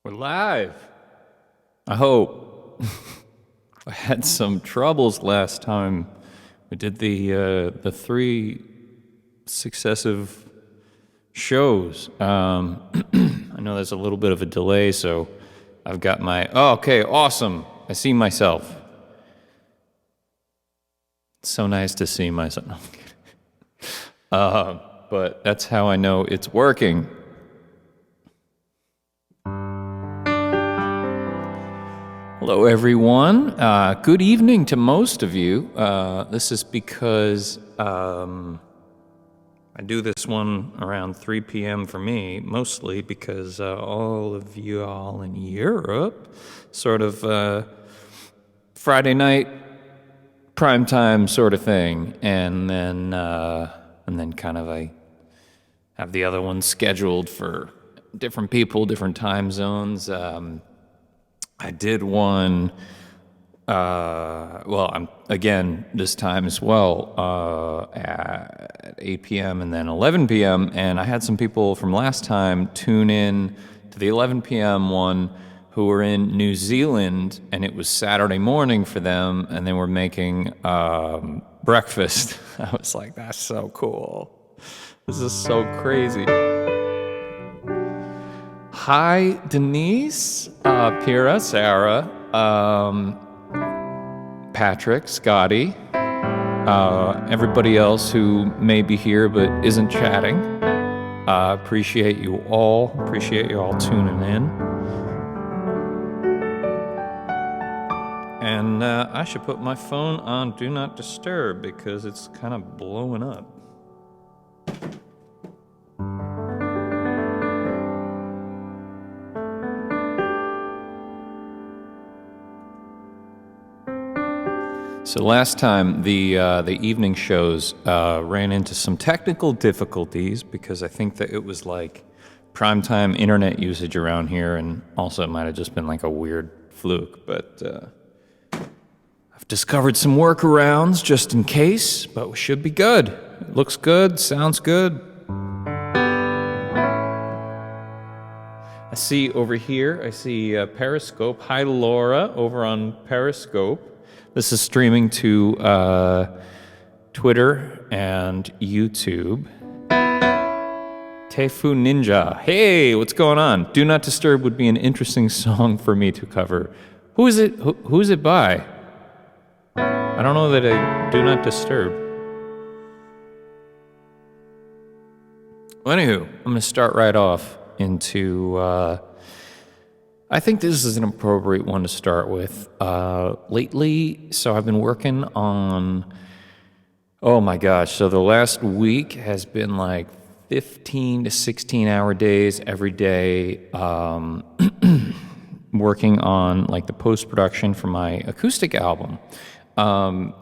We're live. I hope. I had some troubles last time. We did the three successive shows. I know there's a little bit of a delay, so I've got my... Oh, okay, awesome. I see myself. It's so nice to see myself. No, I'm kidding. But that's how I know it's working. Hello, everyone. Good evening to most of you. This is because I do this one around 3 p.m. for me, mostly because all of you all in Europe, sort of Friday night, prime time sort of thing, and then kind of I have the other one scheduled for different people, different time zones. I did one, I'm again this time as well, at 8 p.m. and then 11 p.m. And I had some people from last time tune in to the 11 p.m. one who were in New Zealand, and it was Saturday morning for them, and they were making breakfast. I was like, that's so cool. This is so crazy. Hi, Denise, Pira, Sarah, Patrick, Scotty, everybody else who may be here but isn't chatting. Appreciate you all tuning in. And I should put my phone on Do Not Disturb because it's kind of blowing up. So last time, the evening shows ran into some technical difficulties because I think that it was like primetime internet usage around here, and also it might have just been like a weird fluke. But I've discovered some workarounds just in case, but we should be good. It looks good, sounds good. I see over here, Periscope. Hi, Laura, over on Periscope. This is streaming to Twitter and YouTube. Tefu Ninja. Hey, what's going on? Do Not Disturb would be an interesting song for me to cover. Who is it? Who's it by? I don't know that I Do Not Disturb. Well, anywho, I'm going to start right off into... I think this is an appropriate one to start with. Lately, so I've been working on, oh my gosh, so the last week has been like 15 to 16 hour days every day, working on like the post-production for my acoustic album. And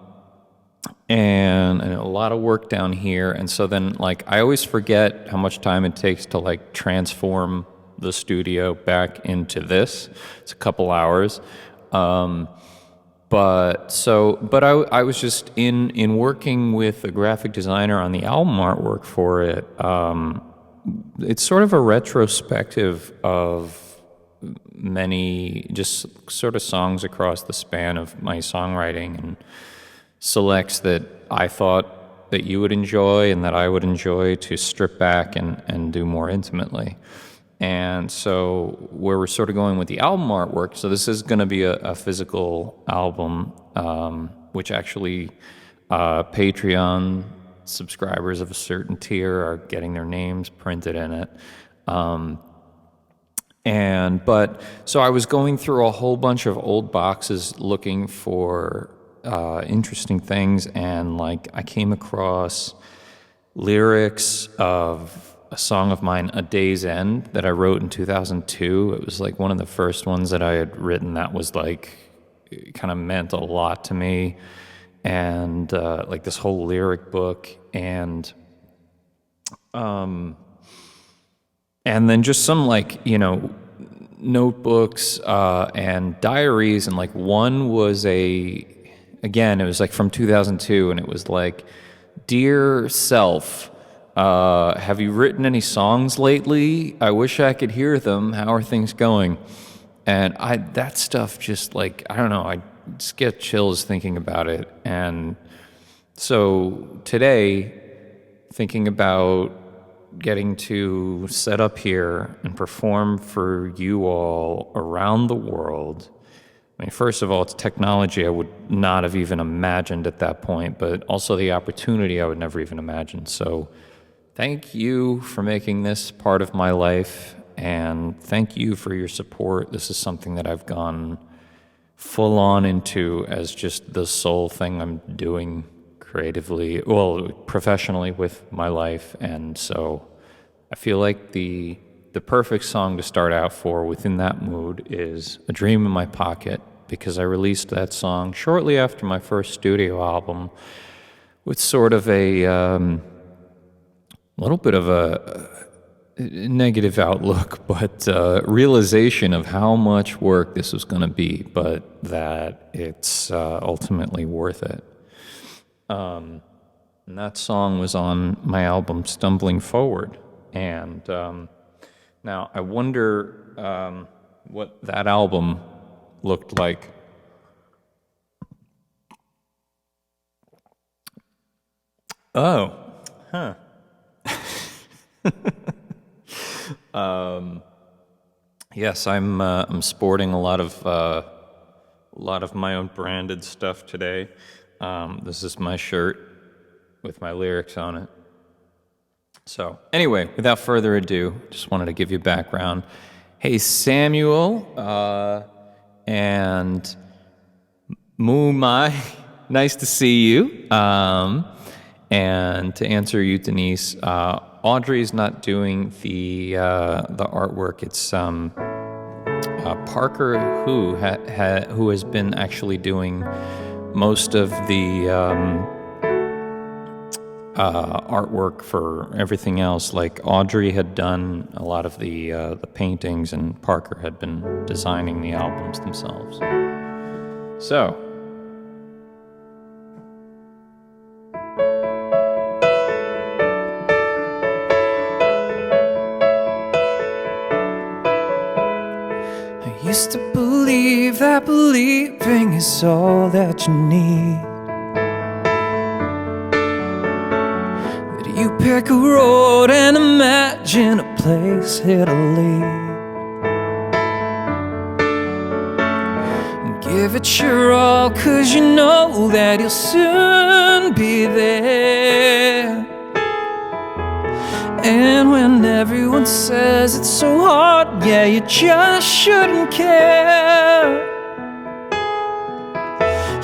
a lot of work down here. And so then like, I always forget how much time it takes to like transform the studio back into this. It's a couple hours. But I was just in working with a graphic designer on the album artwork for it. It's sort of a retrospective of many just sort of songs across the span of my songwriting, and selects that I thought that you would enjoy and that I would enjoy to strip back and do more intimately. And so where we're sort of going with the album artwork, so this is going to be a physical album, which actually Patreon subscribers of a certain tier are getting their names printed in it. So I was going through a whole bunch of old boxes looking for interesting things, and like I came across lyrics of a song of mine, A Day's End, that I wrote in 2002. It was like one of the first ones that I had written that was like, it kind of meant a lot to me. And like this whole lyric book, and then just some like, notebooks and diaries. And like one was it was like from 2002, and it was like, Dear Self, Have you written any songs lately? I wish I could hear them. How are things going? And that stuff just like, I don't know, I just get chills thinking about it. And so today, thinking about getting to set up here and perform for you all around the world. I mean, first of all, it's technology I would not have even imagined at that point, but also the opportunity I would never even imagine. So thank you for making this part of my life, and thank you for your support. This is something that I've gone full on into as just the sole thing I'm doing creatively, well, professionally with my life. And so I feel like the perfect song to start out for within that mood is A Dream in My Pocket, because I released that song shortly after my first studio album with sort of a little bit of a negative outlook, but realization of how much work this was going to be, but that it's ultimately worth it. And that song was on my album Stumbling Forward. And now I wonder what that album looked like. Oh, huh. Yes, I'm sporting a lot of my own branded stuff today. This is my shirt with my lyrics on it. So anyway, without further ado, just wanted to give you background. Hey, Samuel, and Moo Mai, nice to see you. And to answer you, Denise, Audrey's not doing the artwork. It's Parker who has been actually doing most of the artwork for everything else. Like Audrey had done a lot of the paintings, and Parker had been designing the albums themselves. So. I used to believe that believing is all that you need. You pick a road and imagine a place it'll lead, and give it your all, 'cause you know that you'll soon be there. And when everyone says it's so hard, yeah, you just shouldn't care.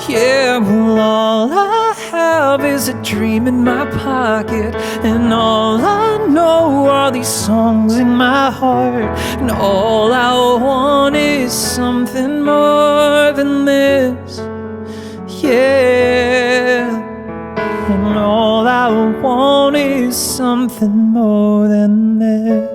Yeah, well, all I have is a dream in my pocket, and all I know are these songs in my heart. And all I want is something more than this. Yeah, and all I want is something more than this.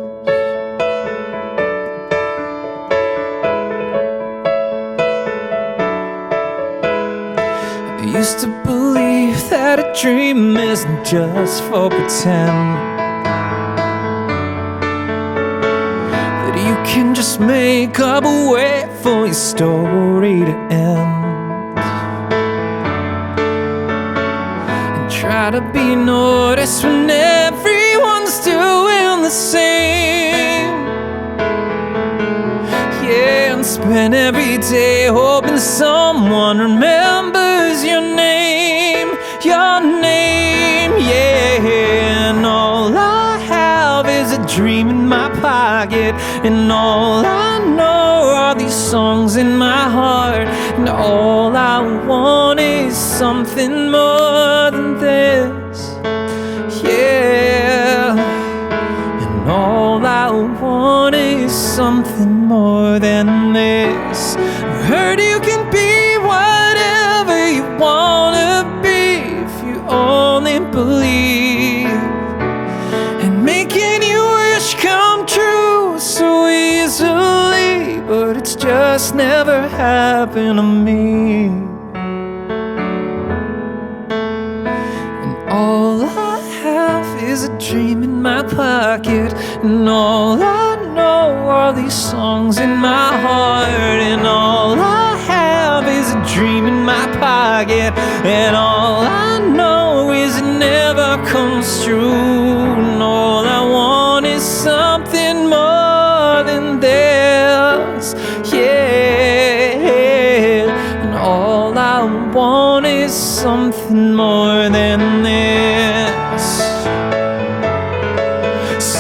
I used to believe that a dream isn't just for pretend, that you can just make up a way for your story to end, and try to be noticed when everyone's doing the same. Yeah, and spend every day hoping someone remembers your name, yeah. And all I have is a dream in my pocket, and all I know are these songs in my heart. And all I want is something more than this, yeah. And all I want is something more than this. I heard you can be whatever you wanna be if you only believe, and making your wish come true so easily, but it's just never happened to me. And all I have is a dream in my pocket, and all I know are these songs in my heart, and all I have is a dream in my pocket, and all I know is it never comes true, and all I want is something more than this, yeah, and all I want is something more than this,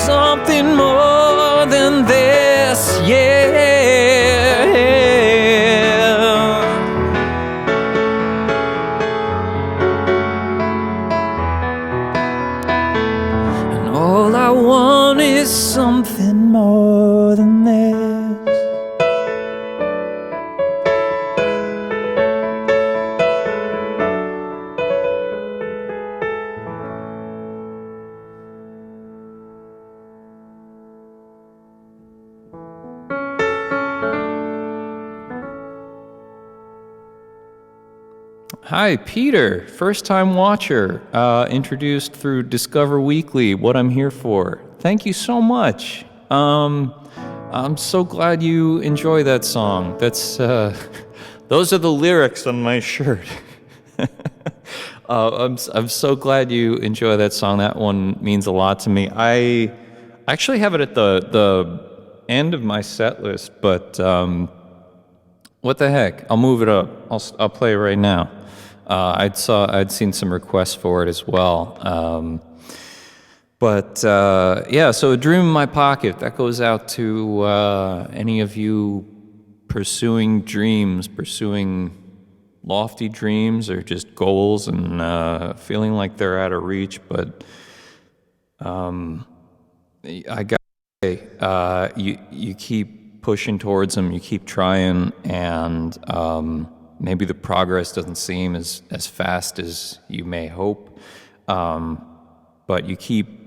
something more than this, yeah. And all I want is something more than this. Hi, Peter, first-time watcher, introduced through Discover Weekly, What I'm Here For. Thank you so much. I'm so glad you enjoy that song. That's those are the lyrics on my shirt. I'm so glad you enjoy that song. That one means a lot to me. I actually have it at the end of my set list, but what the heck? I'll move it up. I'll play it right now. I'd seen some requests for it as well. Yeah, so A Dream in My Pocket, that goes out to any of you pursuing dreams, pursuing lofty dreams or just goals and feeling like they're out of reach, but I gotta say, you keep pushing towards them, you keep trying, and maybe the progress doesn't seem as fast as you may hope, but you keep,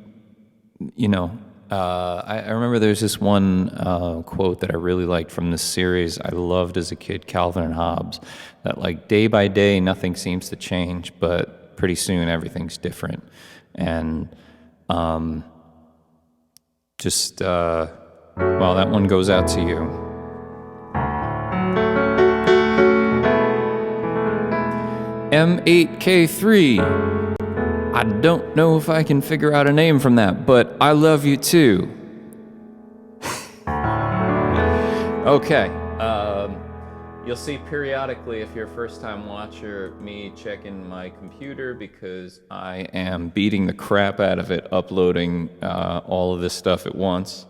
I remember there's this one quote that I really liked from this series I loved as a kid, Calvin and Hobbes, that like day by day nothing seems to change, but pretty soon everything's different. And well, that one goes out to you. M8K3. I don't know if I can figure out a name from that, but I love you too. Okay. You'll see periodically, if you're a first-time watcher, me checking my computer because I am beating the crap out of it, uploading all of this stuff at once.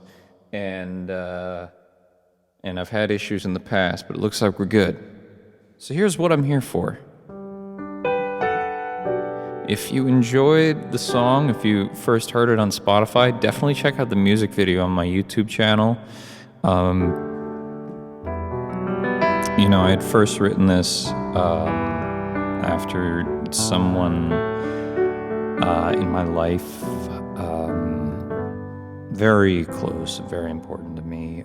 And I've had issues in the past, but it looks like we're good. So here's what I'm here for. If you enjoyed the song, if you first heard it on Spotify, definitely check out the music video on my YouTube channel. I had first written this after someone in my life, very close, very important to me,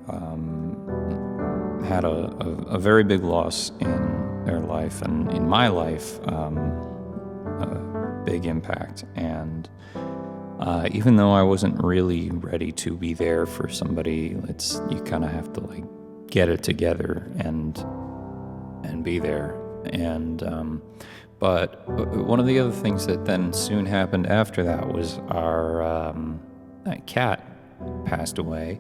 had a very big loss in their life and in my life. Big impact, and even though I wasn't really ready to be there for somebody, you kind of have to like get it together and be there. And but one of the other things that then soon happened after that was our cat passed away,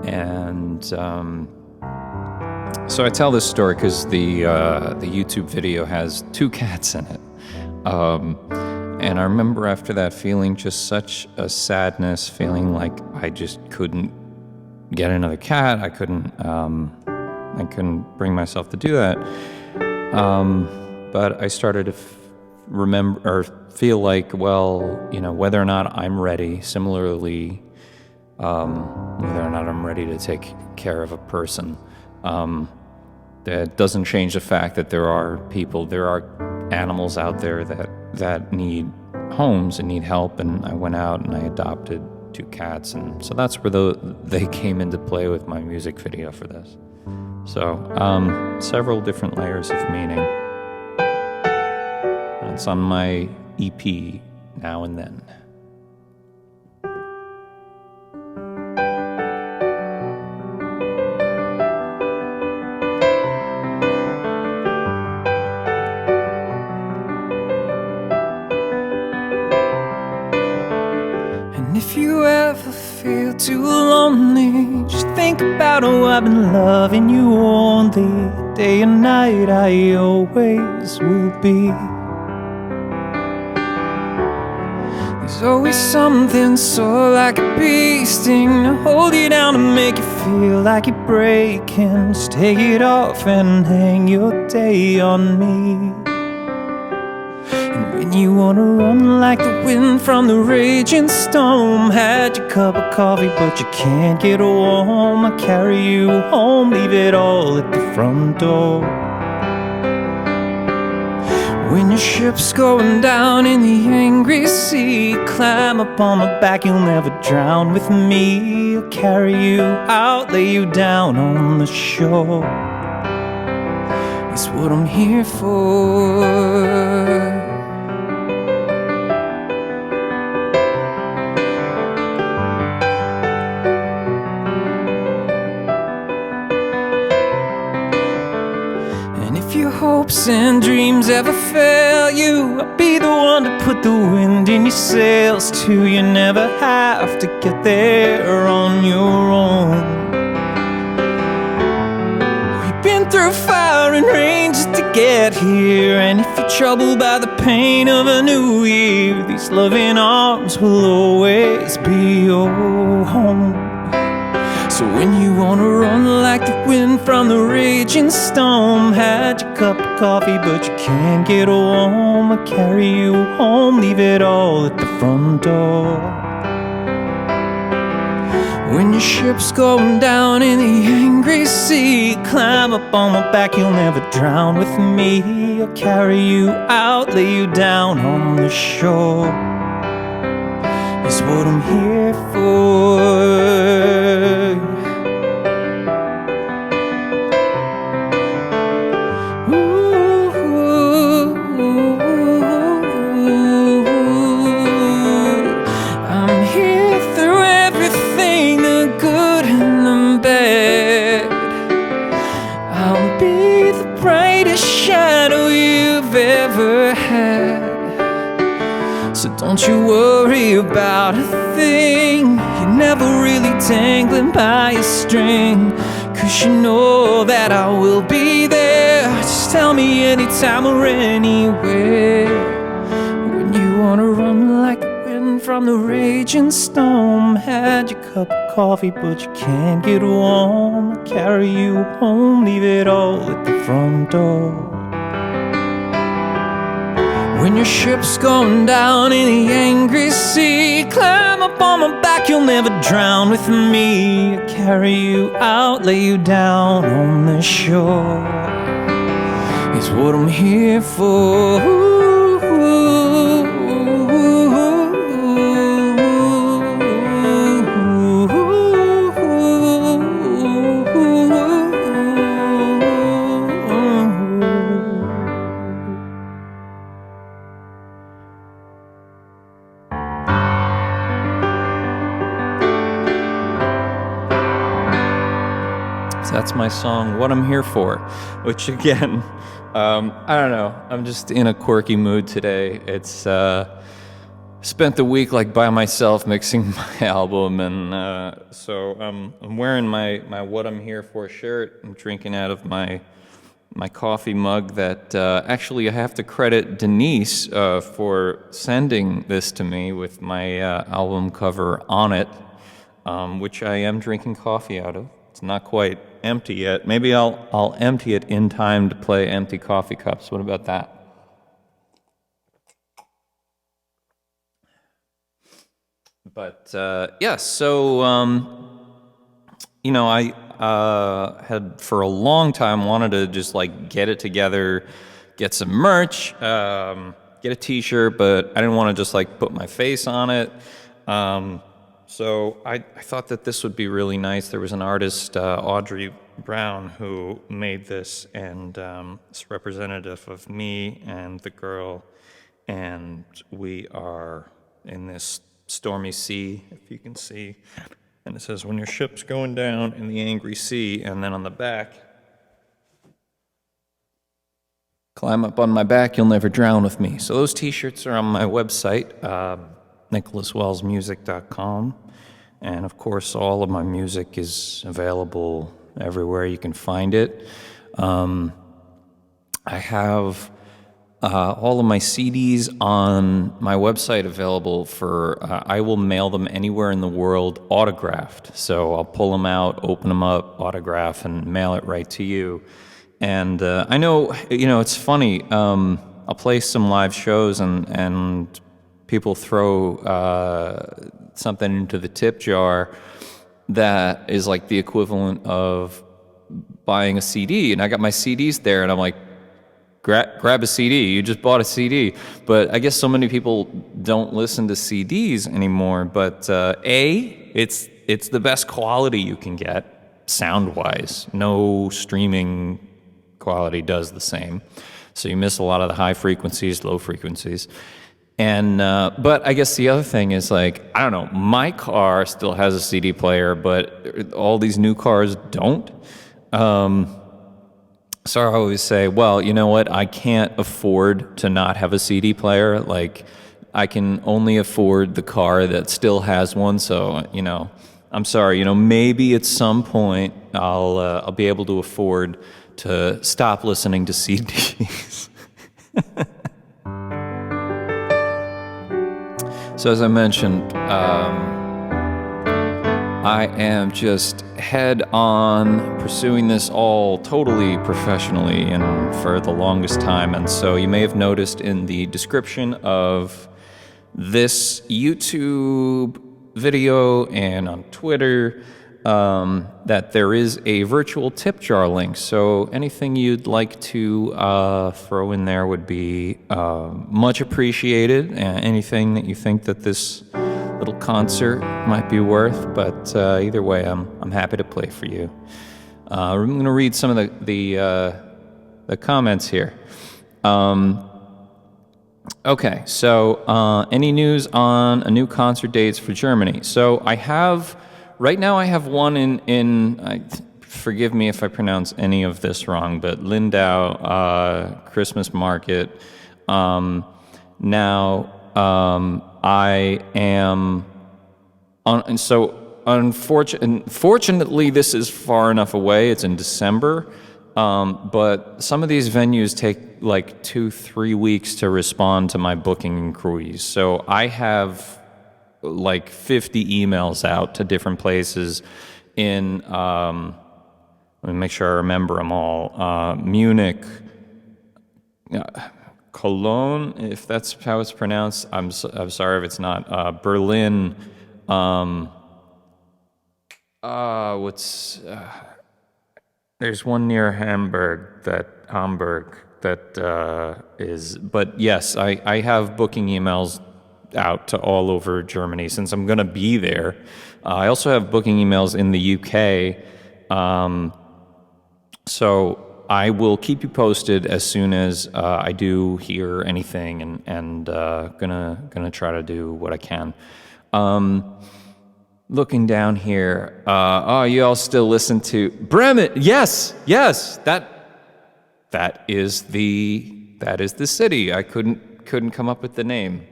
and so I tell this story because the YouTube video has 2 cats in it. And I remember after that feeling just such a sadness, feeling like I just couldn't get another cat. I couldn't bring myself to do that. But I started to feel like, well, whether or not I'm ready, similarly, whether or not I'm ready to take care of a person, that doesn't change the fact that there are animals out there that need homes and need help, and I went out and I adopted 2 cats, and so that's where they came into play with my music video for this. So several different layers of meaning. And it's on my EP, Now and Then. if you ever feel too lonely, just think about how I've been loving you only. Day and night I always will be. There's always something so like a bee sting to hold you down, to make you feel like you're breaking. Just take it off and hang your day on me. And when you wanna run like the wind from the raging storm, had your cup of coffee but you can't get warm, I carry you home, leave it all at the front door. When your ship's going down in the angry sea, climb up on my back, you'll never drown with me. I'll carry you out, lay you down on the shore. It's what I'm here for. If your hopes and dreams ever fail you, I'll be the one to put the wind in your sails too. You never have to get there on your own. We've been through fire and rain just to get here, and if you're troubled by the pain of a new year, these loving arms will always be your home. So when you wanna run like the wind from the raging storm, had your cup of coffee but you can't get warm, I carry you home, leave it all at the front door. When your ship's going down in the angry sea, climb up on my back, you'll never drown with me. I'll carry you out, lay you down on the shore. It's what I'm here for. I'm here through everything, the good and the bad. I'll be the brightest shadow you've ever had. So don't you worry about a thing, you're never really tangling by a string, 'cause you know that I will be there. Just tell me anytime or anywhere. When you wanna run like the wind from the raging storm, had your cup of coffee but you can't get warm, I'll carry you home, leave it all at the front door. When your ship's going down in the angry sea, climb up on my back, you'll never drown with me. I'll carry you out, lay you down on the shore. It's what I'm here for. That's my song, What I'm Here For, which again, I don't know, I'm just in a quirky mood today. It's spent the week like by myself mixing my album, and so I'm wearing my What I'm Here For shirt. I'm drinking out of my coffee mug that actually I have to credit Denise for sending this to me with my album cover on it, which I am drinking coffee out of. It's not quite empty yet. Maybe I'll empty it in time to play Empty Coffee Cups. What about that? But yeah, so you know, I had for a long time wanted to just like get it together, get some merch, get a t-shirt, but I didn't want to just like put my face on it. So I thought that this would be really nice. There was an artist, Audrey Brown, who made this, and it's representative of me and the girl, and we are in this stormy sea, if you can see. And it says, when your ship's going down in the angry sea, and then on the back, climb up on my back, you'll never drown with me. So those t-shirts are on my website. nicholaswellsmusic.com. And of course, all of my music is available everywhere you can find it. I have all of my CDs on my website available for, I will mail them anywhere in the world autographed. So I'll pull them out, open them up, autograph, and mail it right to you. And I know, it's funny. I'll play some live shows and people throw something into the tip jar that is like the equivalent of buying a CD. And I got my CDs there, and I'm like, grab a CD. You just bought a CD. But I guess so many people don't listen to CDs anymore. But it's the best quality you can get sound-wise. No streaming quality does the same. So you miss a lot of the high frequencies, low frequencies. And but I guess the other thing is, like, I don't know, my car still has a CD player, but all these new cars don't. So I always say, well, you know what? I can't afford to not have a CD player. Like, I can only afford the car that still has one. So, I'm sorry. Maybe at some point I'll be able to afford to stop listening to CDs. So as I mentioned, I am just head on pursuing this all totally professionally and for the longest time. And so you may have noticed in the description of this YouTube video and on Twitter that there is a virtual tip jar link. So anything you'd like to throw in there would be much appreciated. Anything that you think that this little concert might be worth, but either way, I'm happy to play for you. I'm going to read some of the comments here. Okay, so any news on a new concert dates for Germany? So right now I have one in forgive me if I pronounce any of this wrong, but Lindau Christmas Market. I am on, and so unfortunately this is far enough away. It's in December, but some of these venues take like 2-3 weeks to respond to my booking inquiries. So I have like 50 emails out to different places in, let me make sure I remember them all, Munich, Cologne, if that's how it's pronounced. I'm sorry if it's not. Berlin. There's one near Hamburg that is. But yes, I have booking emails out to all over Germany since I'm going to be there. I also have booking emails in the UK. So I will keep you posted as soon as I do hear anything, and gonna try to do what I can. Looking down here, you all still listen to Bremen? Yes, that is the city. I couldn't come up with the name.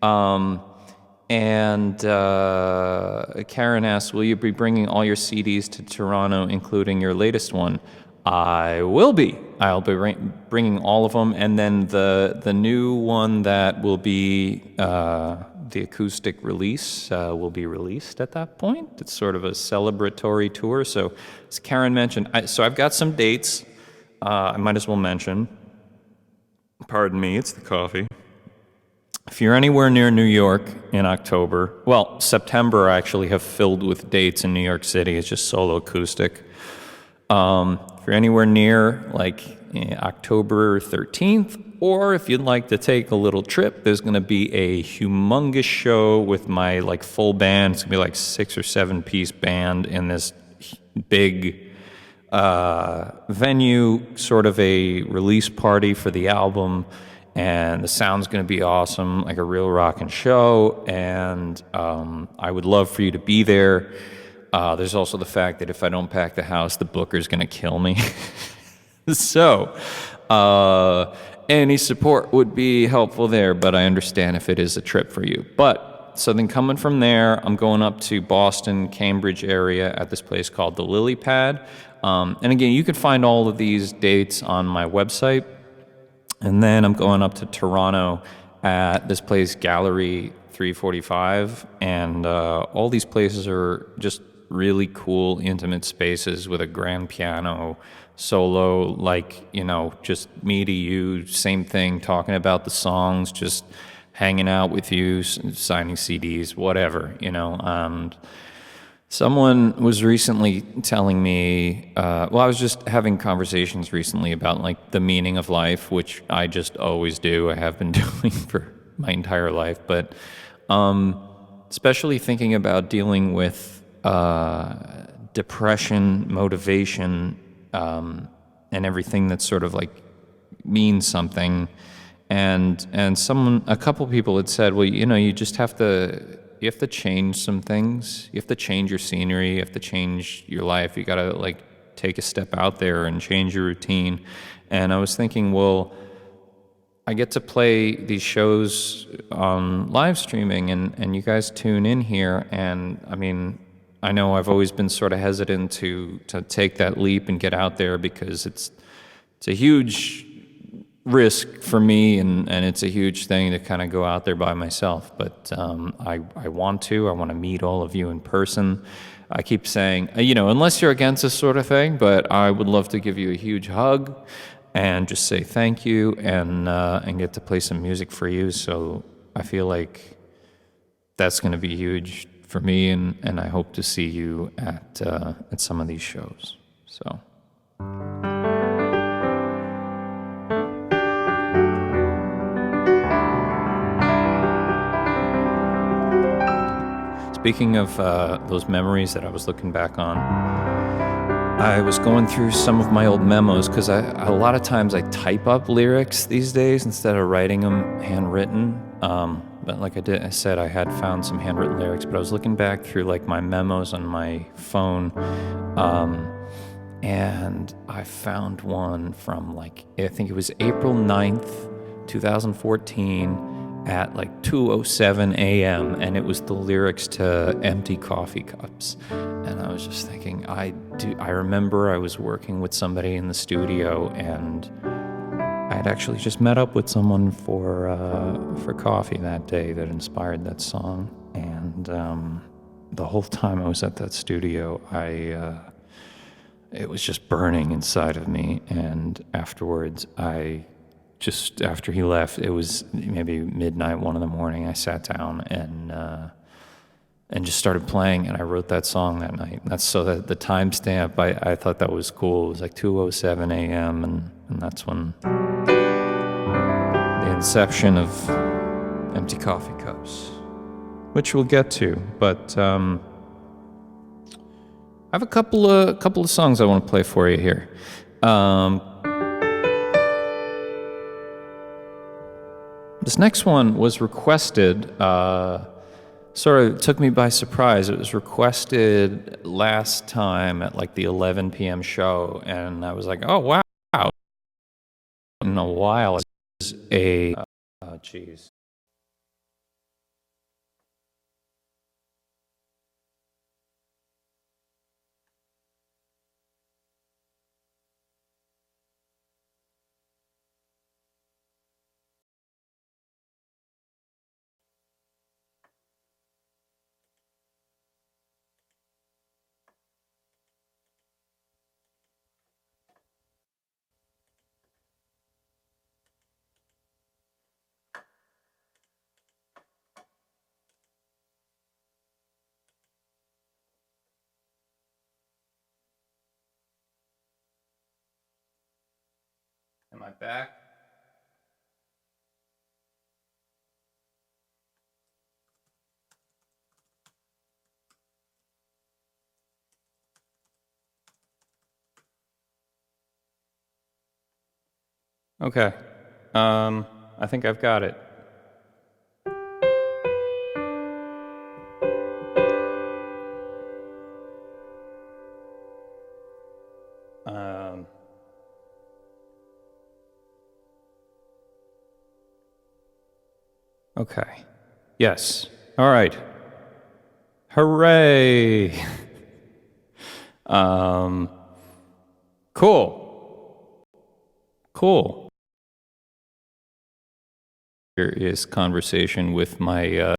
And Karen asks, will you be bringing all your CDs to Toronto, including your latest one? I will be. I'll be bringing all of them, and then the new one that will be the acoustic release will be released at that point. It's sort of a celebratory tour. So, as Karen mentioned, I've got some dates. I might as well mention. Pardon me, it's the coffee. If you're anywhere near New York in October, well, September I actually have filled with dates in New York City. It's just solo acoustic. If you're anywhere near, like October 13th, or if you'd like to take a little trip, there's going to be a humongous show with my like full band. It's going to be like 6 or 7 piece band in this big venue, sort of a release party for the album. And the sound's going to be awesome, like a real rockin' show. And I would love for you to be there. There's also the fact that if I don't pack the house, the booker's going to kill me. So, any support would be helpful there, but I understand if it is a trip for you. But So then coming from there, I'm going up to Boston, Cambridge area at this place called the Lily Pad. And again, you can find all of these dates on my website. And then I'm going up to Toronto at this place, Gallery 345. And all these places are just really cool, intimate spaces with a grand piano solo, like, just me to you, same thing, talking about the songs, just hanging out with you, signing CDs, whatever, And someone was recently telling me, I was just having conversations recently about like the meaning of life, which I just always do. I have been doing for my entire life, but especially thinking about dealing with depression, motivation, and everything that sort of like means something. And a couple people had said, well, you just have to change some things. You have to change your scenery. You have to change your life. You got to like take a step out there and change your routine. And I was thinking, well, I get to play these shows on live streaming, and you guys tune in here. And I mean, I know I've always been sort of hesitant to take that leap and get out there because it's a huge risk for me, and it's a huge thing to kind of go out there by myself. But I want to meet all of you in person. I keep saying, unless you're against this sort of thing, but I would love to give you a huge hug and just say thank you and get to play some music for you. So I feel like that's going to be huge for me, and I hope to see you at some of these shows. So. Speaking of those memories that I was looking back on, I was going through some of my old memos because a lot of times I type up lyrics these days instead of writing them handwritten. But like I said, I had found some handwritten lyrics, but I was looking back through like my memos on my phone, and I found one from like, I think it was April 9th, 2014, at like 2:07 a.m., and it was the lyrics to Empty Coffee Cups. And I was just thinking, I remember I was working with somebody in the studio, and I had actually just met up with someone for coffee that day that inspired that song. And the whole time I was at that studio, it was just burning inside of me. And afterwards, after he left, it was maybe midnight, 1 a.m, I sat down and just started playing, and I wrote that song that night. That's so that the timestamp, I thought that was cool. It was like 2:07 a.m., and that's when the inception of Empty Coffee Cups, which we'll get to. But I have a couple of songs I want to play for you here. This next one was requested, sort of took me by surprise. It was requested last time at like the 11 p.m. show, and I was like, oh, wow. In a while, it's geez. Am I back? Okay. I think I've got it. Okay. Yes. All right. Hooray. Cool. Here is conversation with my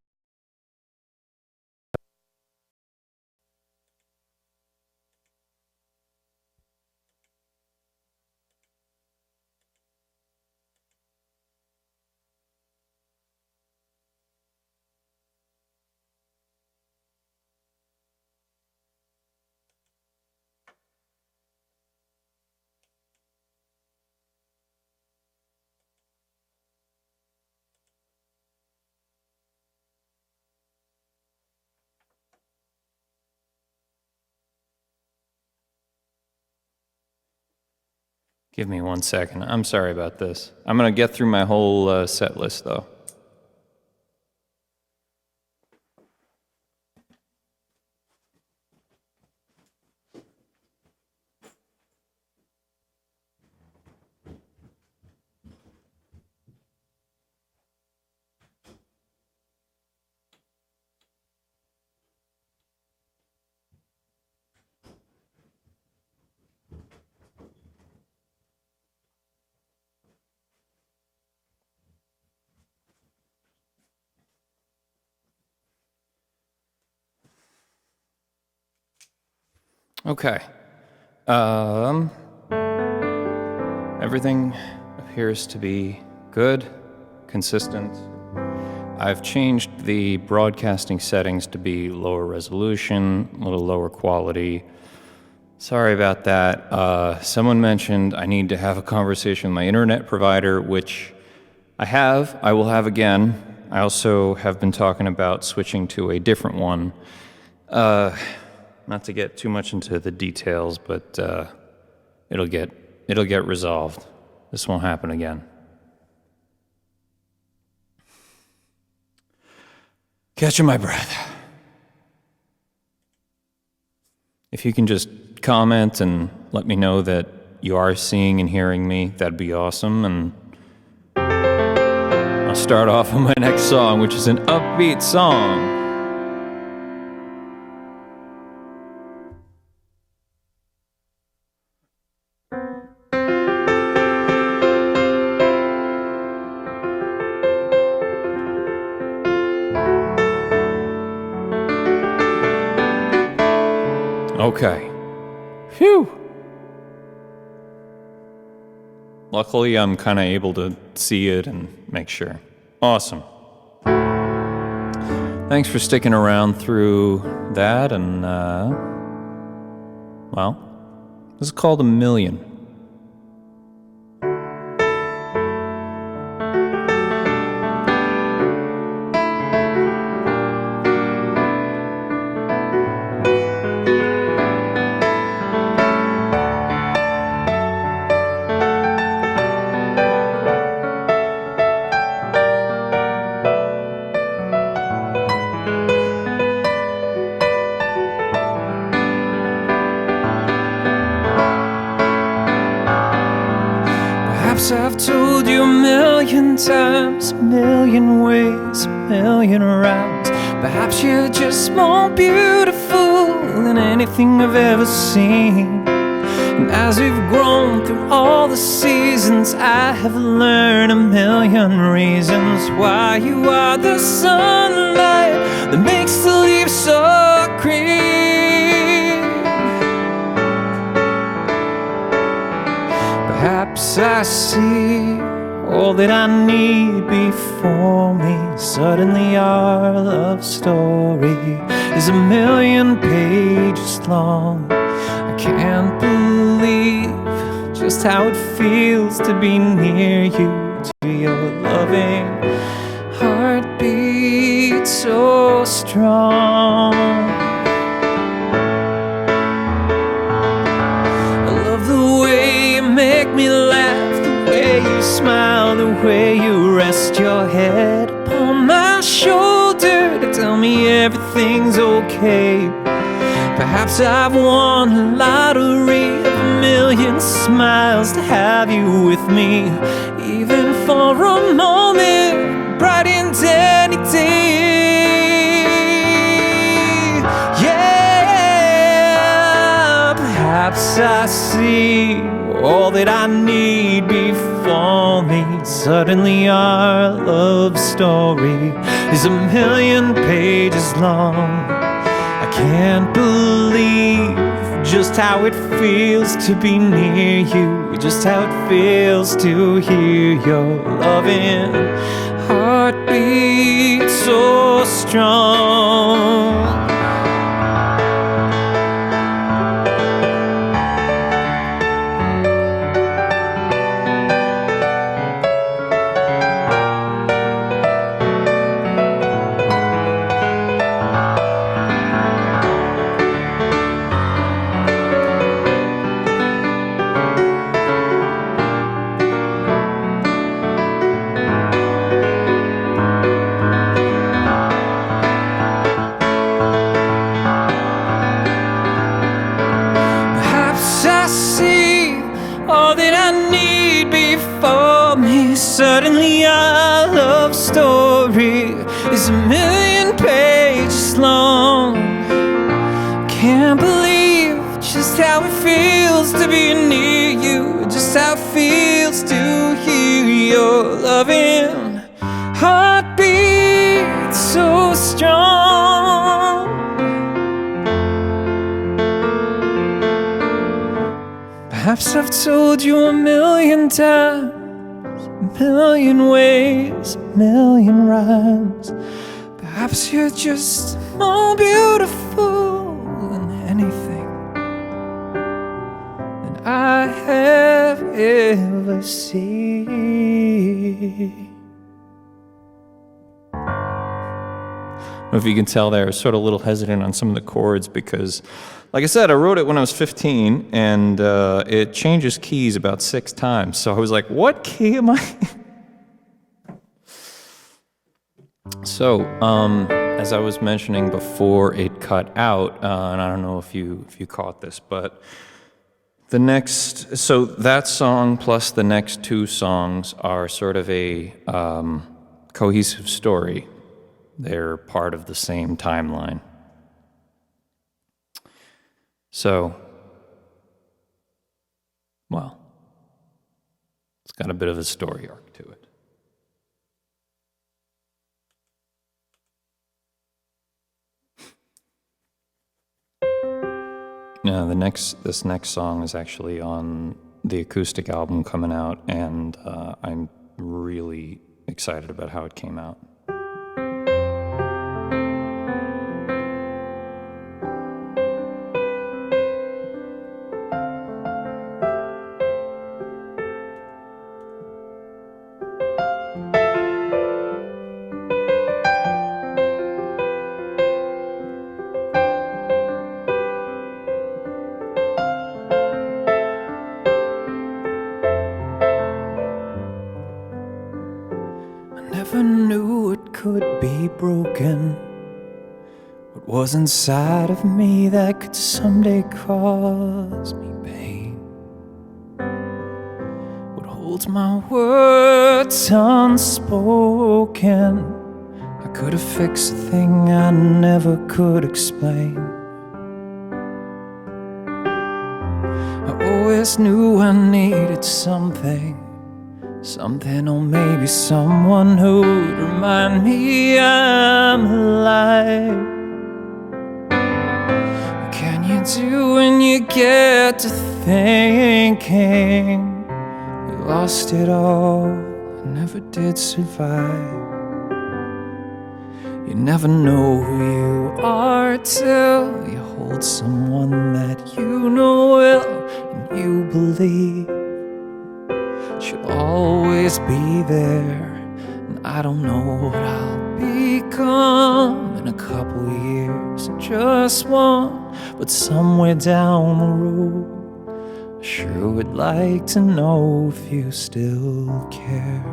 Give me 1 second. I'm sorry about this. I'm going to get through my whole set list, though. Okay. Everything appears to be good, consistent. I've changed the broadcasting settings to be lower resolution, a little lower quality. Sorry about that. Someone mentioned I need to have a conversation with my internet provider, which I have. I will have again. I also have been talking about switching to a different one. Not to get too much into the details, but it'll get resolved. This won't happen again. Catching my breath. If you can just comment and let me know that you are seeing and hearing me, that'd be awesome. And I'll start off with my next song, which is an upbeat song. Okay. Phew. Luckily, I'm kind of able to see it and make sure. Awesome. Thanks for sticking around through that, and, well, this is called A Million. I've told you a million times, a million ways, a million rounds. Perhaps you're just more beautiful than anything I've ever seen. And as we've grown through all the seasons, I have learned a million reasons why you are the sunlight that makes the leaves so green. Perhaps I see all that I need before me. Suddenly our love story is a million pages long. I can't believe just how it feels to be near you, to your loving heartbeat so strong. I love the way you make me laugh, the way you smile, the way you rest your head upon my shoulder to tell me everything's okay. Perhaps I've won a lottery of a million smiles to have you with me, even for a moment, brighten any day. Perhaps I see all that I need before me. Suddenly our love story is 1,000,000 pages long. I can't believe just how it feels to be near you, just how it feels to hear your loving heartbeat so strong. Suddenly our love story is 1,000,000 pages long. Can't believe just how it feels to be near you, just how it feels to hear your loving heartbeat so strong. Perhaps I've told you 1,000,000 times, 1,000,000 ways, 1,000,000 rhymes. Perhaps you're just more beautiful than anything that I have ever seen. I don't know if you can tell there, I was sort of a little hesitant on some of the chords because, like I said, I wrote it when I was 15, and it changes keys about 6 times. So I was like, what key am I in? So, as I was mentioning before it cut out, and I don't know if you caught this, but so that song plus the next 2 songs are sort of a cohesive story. They're part of the same timeline. So, well, it's got a bit of a story arc to it. Now, this next song is actually on the acoustic album coming out, and I'm really excited about how it came out. Never knew it could be broken. What was inside of me that could someday cause me pain? What holds my words unspoken? I could have fixed a thing I never could explain. I always knew I needed something, or maybe someone who'd remind me I'm alive. What can you do when you get to thinking you lost it all and never did survive? You never know who you are till you hold someone that you know well and you believe she'll always be there. And I don't know what I'll become in a couple years, just one, but somewhere down the road, I sure would like to know if you still care.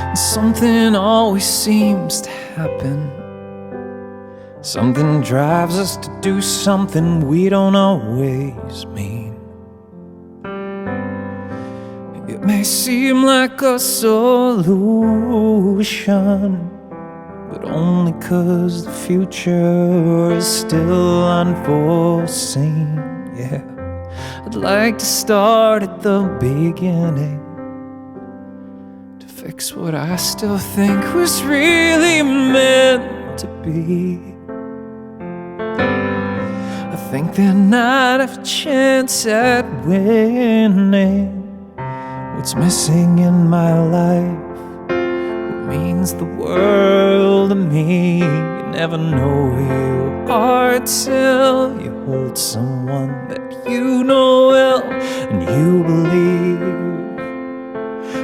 And something always seems to happen. Something drives us to do something we don't always mean. It may seem like a solution, but but only 'cause the future is still unforeseen. Yeah, I'd like to start at the beginning, to fix what I still think was really meant to be. I think then I'd have a chance at winning what's missing in my life, what means the world to me. You never know who you are till you hold someone that you know well, and you believe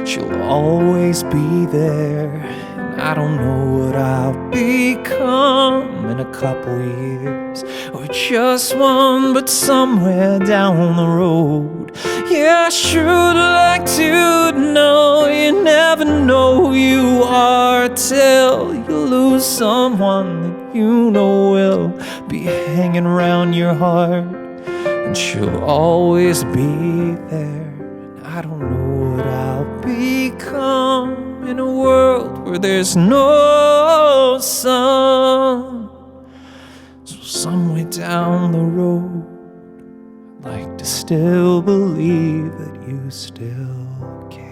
she'll always be there. And I don't know what I'll become in a couple years, or just one, but somewhere down the road. Yeah, I sure like to know. You never know who you are till you lose someone that you know will be hanging around your heart, and she'll always be there. And I don't know what I'll become in a world where there's no sun. So somewhere down the road, I'd like to still believe that you still care.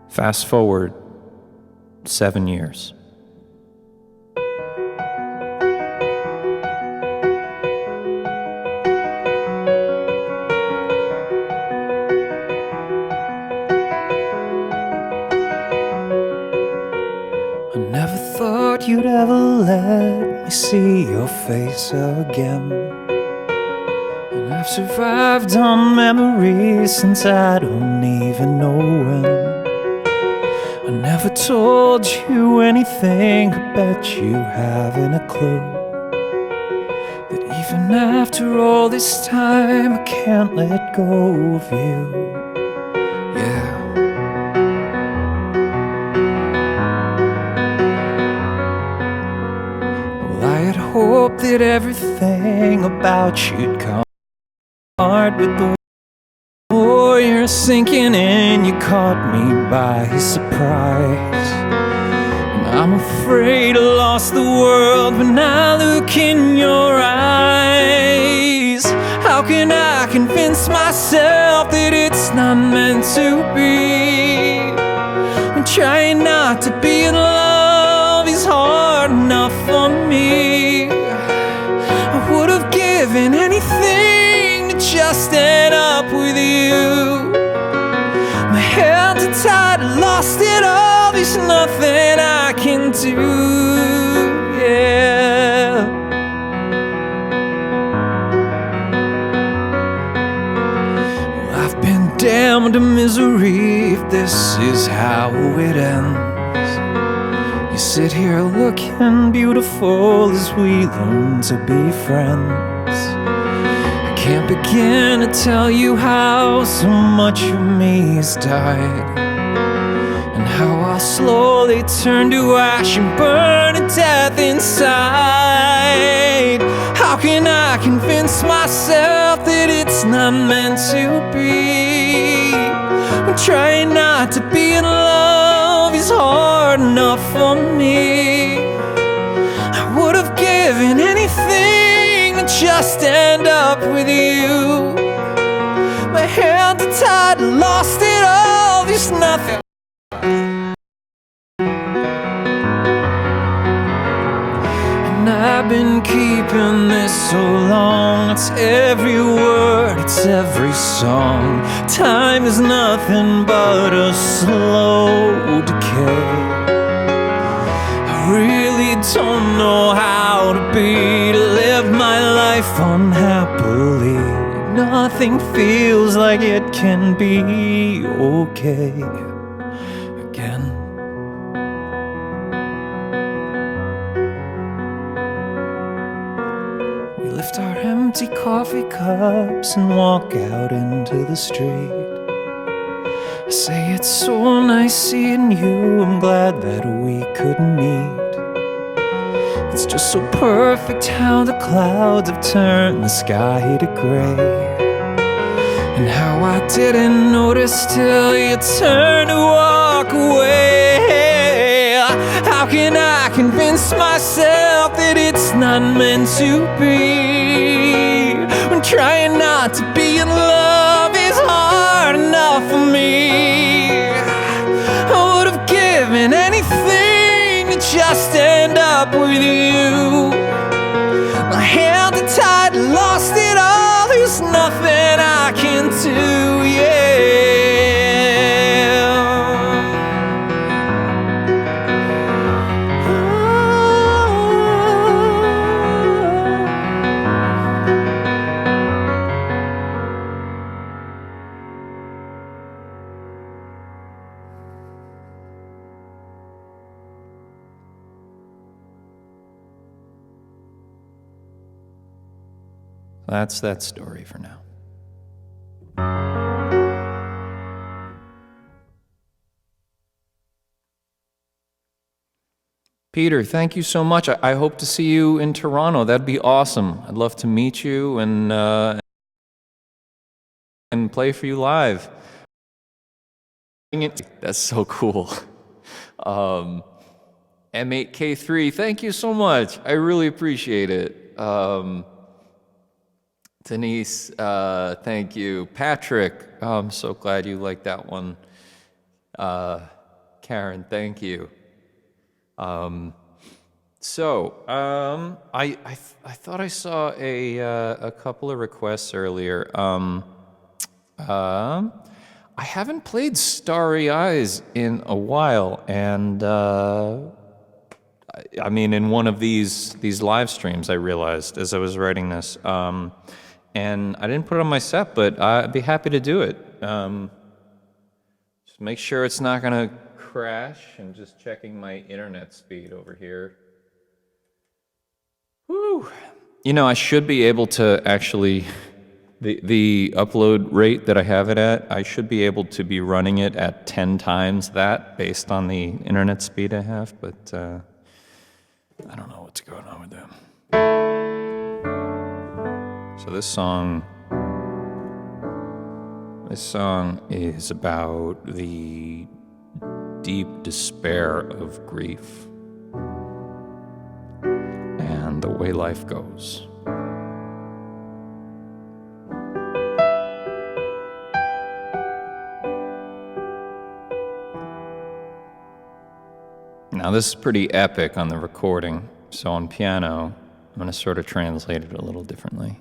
Fast forward 7 years. I never thought you'd ever let me see your face again, and I've survived on memories since I don't even know when. I never told you anything, I bet you haven't a clue, that even after all this time I can't let go of you. Yeah. Well, I had hoped that everything about you'd come hard with the you're sinking in, you caught me by surprise. And I'm afraid I lost the world when I look in your eyes. How can I convince myself that it's not meant to be, when trying not to be in love is hard enough for me? I would have given anything to just end up with you. My hands are tied, I lost it all, there's nothing I can do, yeah. Well, I've been damned to misery if this is how it ends. You sit here looking beautiful as we learn to be friends. Can't begin to tell you how so much of me has died, and how I'll slowly turn to ash and burn to death inside. How can I convince myself that it's not meant to be, when trying not to be in love is hard enough for me? I would have given anything to just end up with you. My hands are tied, lost it all, there's nothing. And I've been keeping this so long, it's every word, it's every song. Time is nothing but a slow decay. I really don't know how to be, to live my life unhappily. Nothing feels like it can be okay again. We lift empty coffee cups and walk out into the street. I say it's so nice seeing you, I'm glad that we could meet. It's just so perfect how the clouds have turned the sky to gray, and how I didn't notice till you turned to walk away. How can I convince myself that it's not meant to be, when trying not to be in love is hard enough for me? I would have given anything to just end up with you. My hands are tied, lost it all, there's nothing I can do, yeah. That's that story for now. Peter, thank you so much. I hope to see you in Toronto. That'd be awesome. I'd love to meet you and play for you live. That's so cool. M8K3, thank you so much. I really appreciate it. Denise, thank you. Patrick, I'm so glad you liked that one. Karen, thank you. I thought I saw a couple of requests earlier. I haven't played Starry Eyes in a while, and I mean, in one of these live streams, I realized as I was writing this, and I didn't put it on my set, but I'd be happy to do it. Just make sure it's not gonna crash, and just checking my internet speed over here. Woo! You know, I should be able to actually, the upload rate that I have it at, I should be able to be running it at 10 times that based on the internet speed I have, but I don't know what's going on with them. So this song is about the deep despair of grief and the way life goes. Now this is pretty epic on the recording, so on piano, I'm going to sort of translate it a little differently.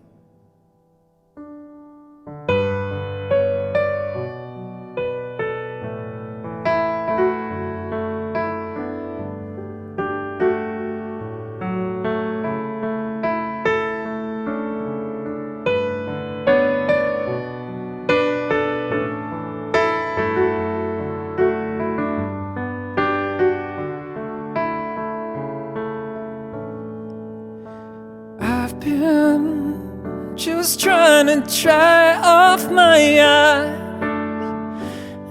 Just trying to dry off my eyes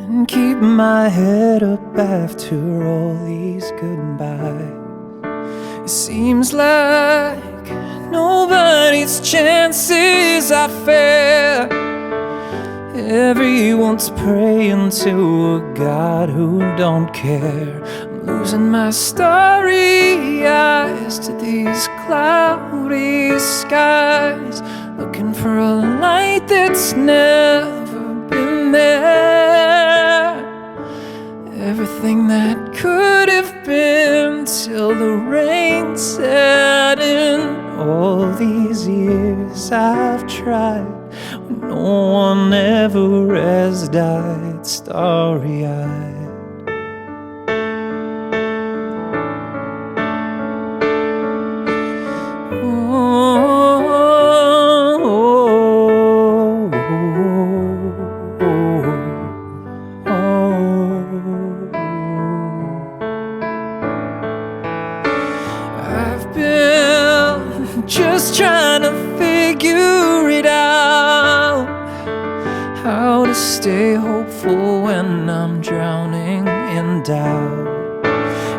and keep my head up after all these goodbyes. It seems like nobody's chances are fair. Everyone's praying to a God who don't care. I'm losing my starry eyes to these cloudy skies, looking for a light that's never been there. Everything that could have been till the rain set in. All these years I've tried, no one ever has died starry-eyed. I've been just trying to feel figure it out, how to stay hopeful when I'm drowning in doubt.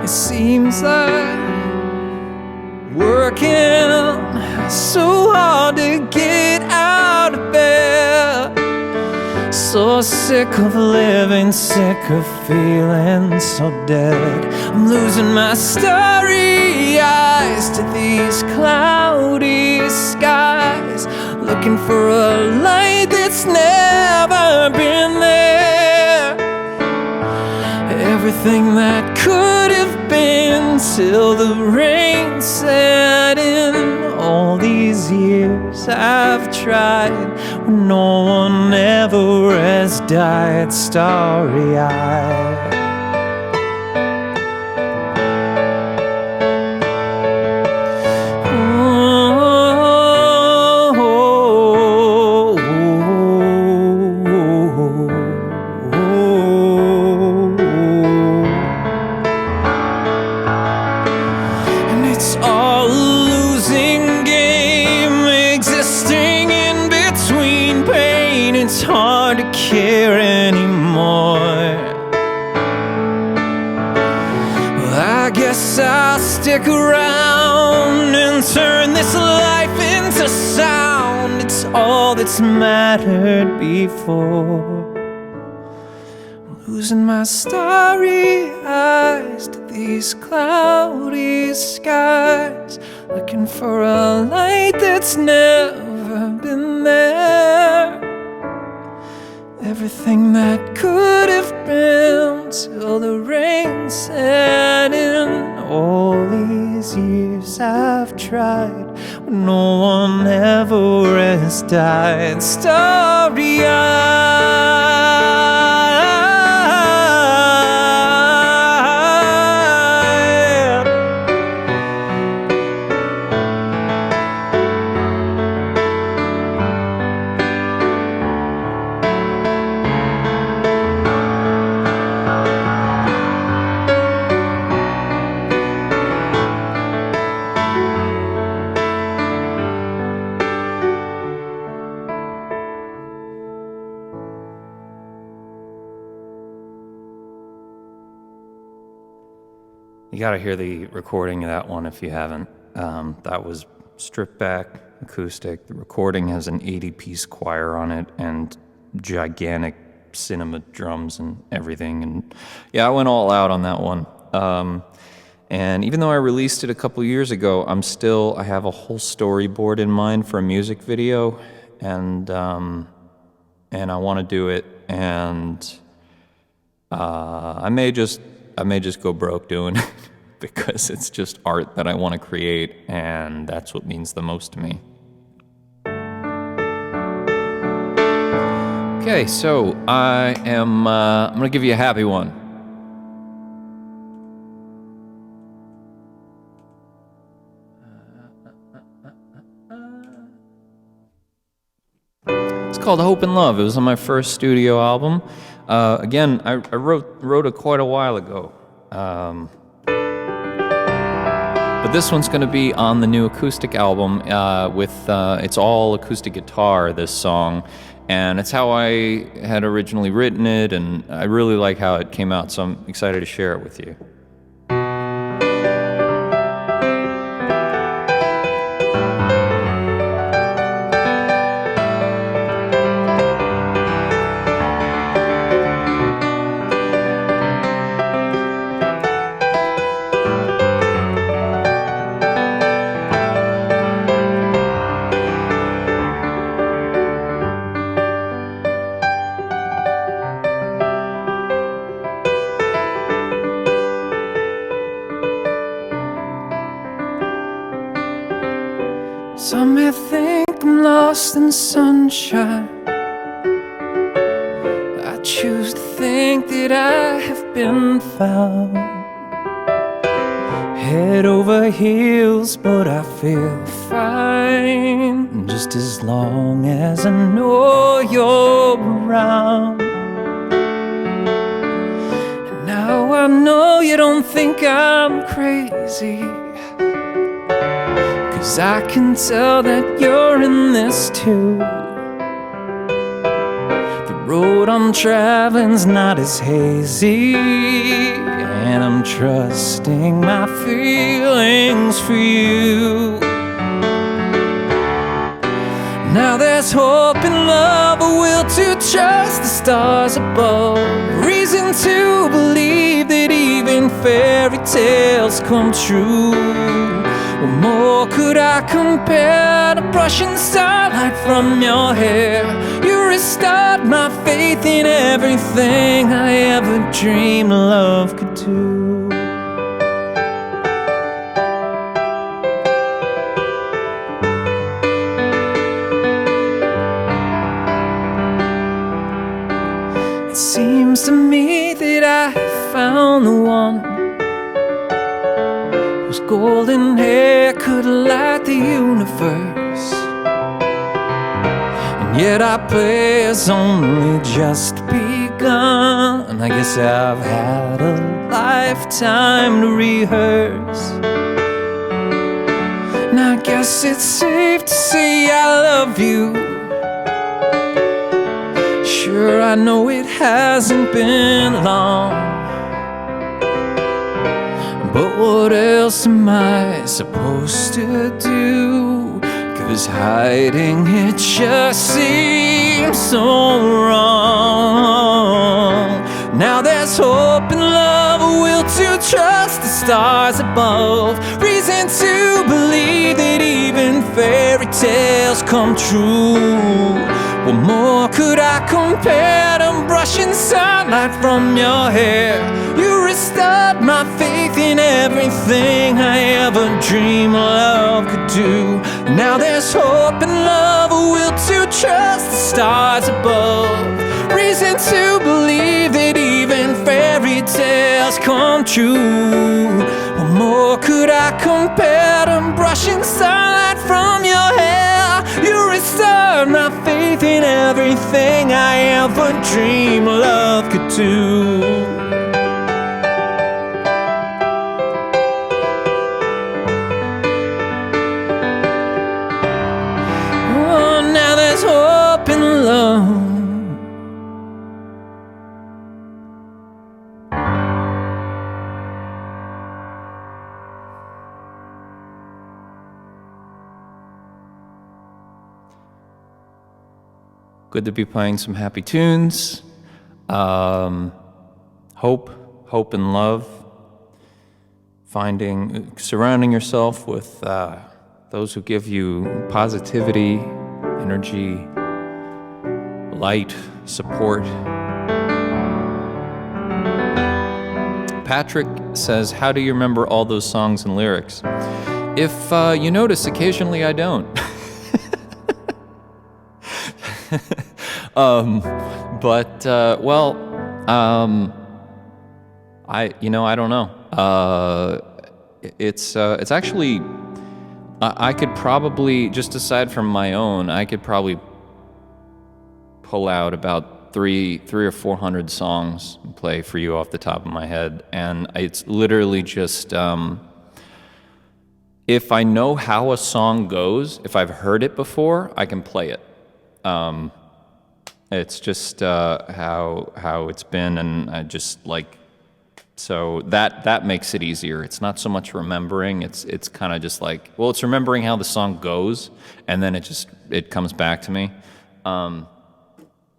It seems like working so hard to get out of bed, so sick of living, sick of feeling so dead. I'm losing my starry eyes to these cloudy skies, looking for a light that's never been there. Everything that could have been till the rain set in. All these years I've tried when no one ever has died starry-eyed. It's hard to care anymore. Well, I guess I'll stick around and turn this life into sound. It's all that's mattered before. I'm losing my starry eyes to these cloudy skies, looking for a light that's never been there. Everything that could have been till the rain set in. All these years I've tried when no one ever has died starry-eyed. You gotta hear the recording of that one if you haven't. That was stripped back, acoustic. The recording has an 80-piece choir on it and gigantic cinema drums and everything. And yeah, I went all out on that one. And even though I released it a couple years ago, I have a whole storyboard in mind for a music video, and I want to do it. And I may just go broke doing it because it's just art that I want to create, and that's what means the most to me. Okay, so I'm gonna give you a happy one. It's called Hope and Love. It was on my first studio album. Again, I wrote it quite a while ago. But this one's going to be on the new acoustic album it's all acoustic guitar, this song. And it's how I had originally written it, and I really like how it came out, so I'm excited to share it with you. Some may think I'm lost in sunshine. I choose to think that I have been found. Head over heels, but I feel fine, just as long as I know you're around. And now I know you don't think I'm crazy, 'cause 'cause I can tell that you're in this too. The road I'm traveling's not as hazy, and I'm trusting my feelings for you. Now there's hope and love, a will to trust the stars above, reason to believe that even fairy tales come true. What more could I compare to brushing starlight from your hair? You restored my faith in everything I ever dreamed love could do. It seems to me that I found the one whose golden hair could light the universe, and yet our play has only just begun. And I guess I've had a lifetime to rehearse, and I guess it's safe to say I love you. Sure, I know it hasn't been long, but what else am I supposed to do? 'Cause hiding it just seems so wrong. Now there's hope and love, a will to trust the stars above, reason to believe that even fairy tales come true. What more could I compare to brushing sunlight from your hair? You restored my faith in everything I ever dreamed love could do. Now there's hope and love, a will to trust the stars above, reason to believe that even fairy tales come true. What more could I compare to brushing sunlight from your hair? You restored my faith in everything I ever dreamed love could do. Oh, now there's hope and love. Good to be playing some happy tunes. Hope and love. Surrounding yourself with those who give you positivity, energy, light, support. Patrick says, how do you remember all those songs and lyrics? If you notice, occasionally I don't. I don't know. It's actually, I could probably, just aside from my own, I could probably pull out about three or 400 songs and play for you off the top of my head, and it's literally just, if I know how a song goes, if I've heard it before, I can play it. It's just how it's been, and I just like, so that makes it easier. It's not so much remembering, it's kind of just like, well, it's remembering how the song goes, and then it comes back to me.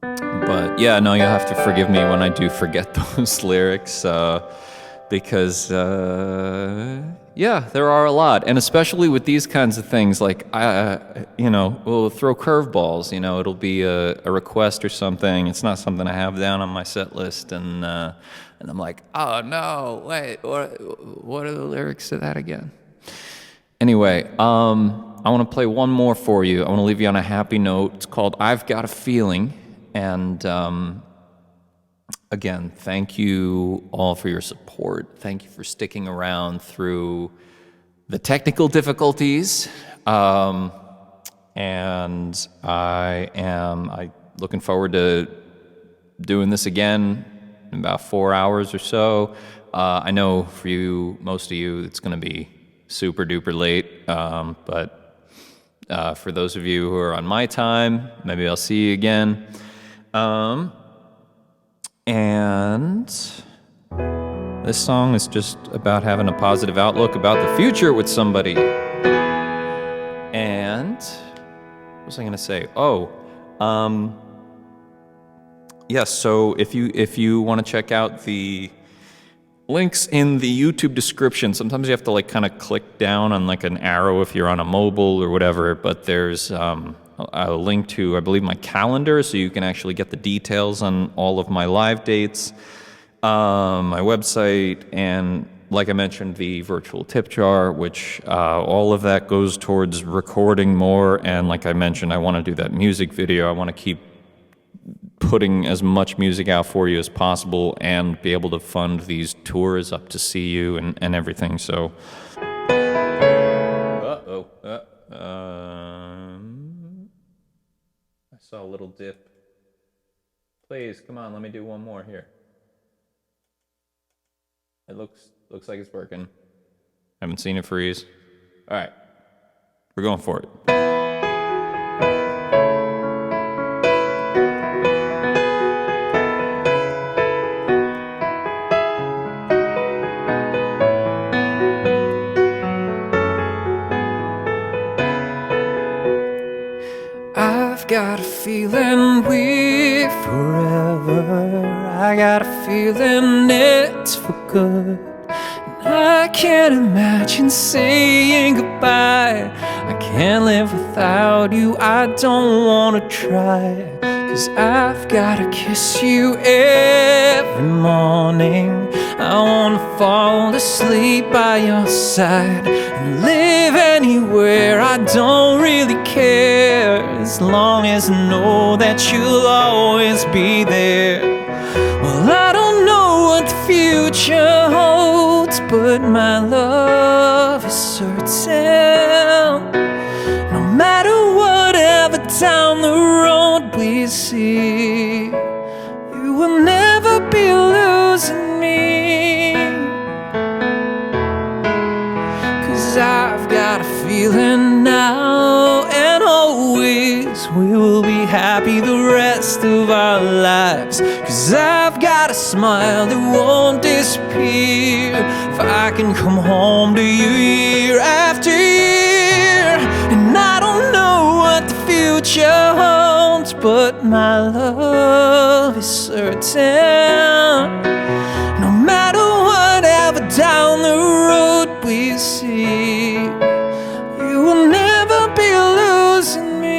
But yeah, no, you'll have to forgive me when I do forget those lyrics, because yeah, there are a lot, and especially with these kinds of things, like we'll throw curveballs. It'll be a request or something. It's not something I have down on my set list, and I'm like, oh no, wait, what are the lyrics to that again? Anyway, I want to play one more for you. I want to leave you on a happy note. It's called "I've Got a Feeling," and again, thank you all for your support. Thank you for sticking around through the technical difficulties. And I looking forward to doing this again in about 4 hours or so. I know for you, most of you, it's going to be super duper late, but For those of you who are on my time, maybe I'll see you again. And this song is just about having a positive outlook about the future with somebody. And what was I going to say? Yes, so if you want to check out the links in the YouTube description, sometimes you have to like kind of click down on like an arrow if you're on a mobile or whatever, but there's a link to, I believe, my calendar, so you can actually get the details on all of my live dates, my website, and like I mentioned, the virtual tip jar, which all of that goes towards recording more. And like I mentioned, I want to do that music video. I want to keep putting as much music out for you as possible and be able to fund these tours up to see you and everything. So, I saw a little dip. Please, come on, let me do one more here. It looks like it's working. Haven't seen it freeze. All right, we're going for it. I've got a feeling we're forever. I got a feeling it's for good. And I can't imagine saying goodbye. I can't live without you. I don't wanna try. 'Cause I've gotta kiss you every morning. I wanna fall asleep by your side and live anywhere. I don't really care, as long as I know that you'll always be there. Well, I don't know what the future holds, but my love is certain. No matter whatever down the road we see, you will never be losing me. 'Cause I've got a feeling now and always we will be happy the rest of our lives. 'Cause I've got a smile that won't disappear if I can come home to you year after year. And I don't know what the future holds, but my love is certain. No matter whatever down the road we see, you will never be losing me.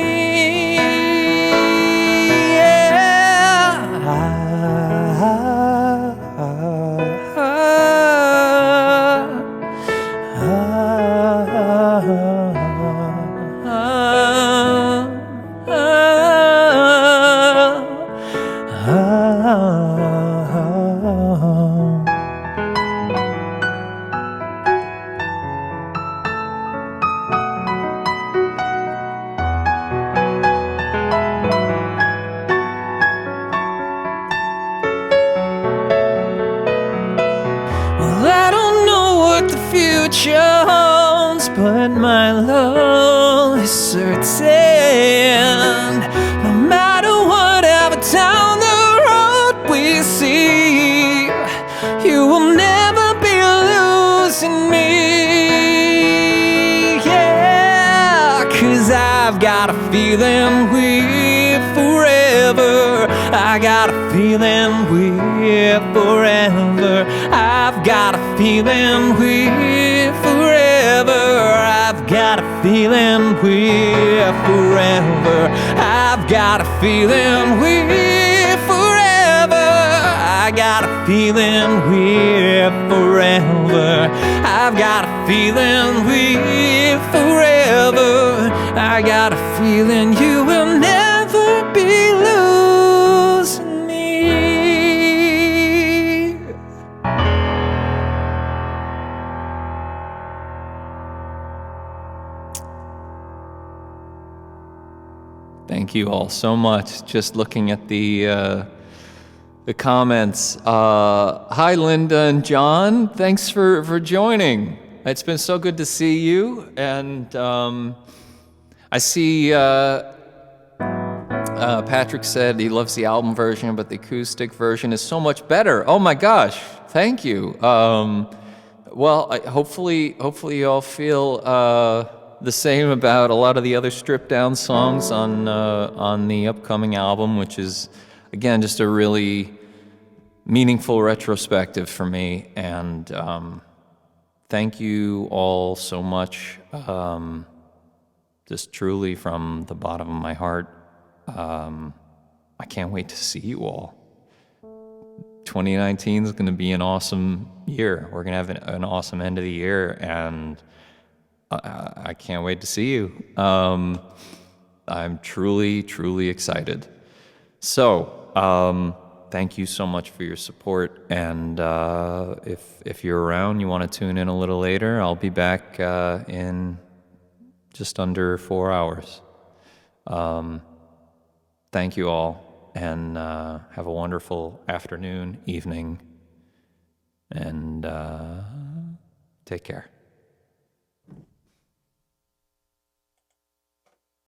But my love is certain. No matter whatever down the road we see, you will never be losing me. Yeah, 'cause I've got a feeling we're forever. I got a feeling we're forever. I've got a feeling we're forever. I've got a feeling we're forever. I've got a feeling we're forever. I got a feeling we're forever. I've got a feeling we're forever. I got a feeling you will never be losing me. Thank you all so much. Just looking at the comments. Hi, Linda and John. Thanks for joining. It's been so good to see you. And I see Patrick said he loves the album version, but the acoustic version is so much better. Oh my gosh, thank you. Hopefully you all feel the same about a lot of the other stripped down songs on the upcoming album, which is, again, just a really meaningful retrospective for me. And thank you all so much, just truly from the bottom of my heart. I can't wait to see you all. 2019 is going to be an awesome year. We're going to have an awesome end of the year, and I can't wait to see you. I'm truly, truly excited. So, thank you so much for your support, and if you're around, you want to tune in a little later, I'll be back in just under 4 hours. Thank you all, and have a wonderful afternoon, evening, and take care.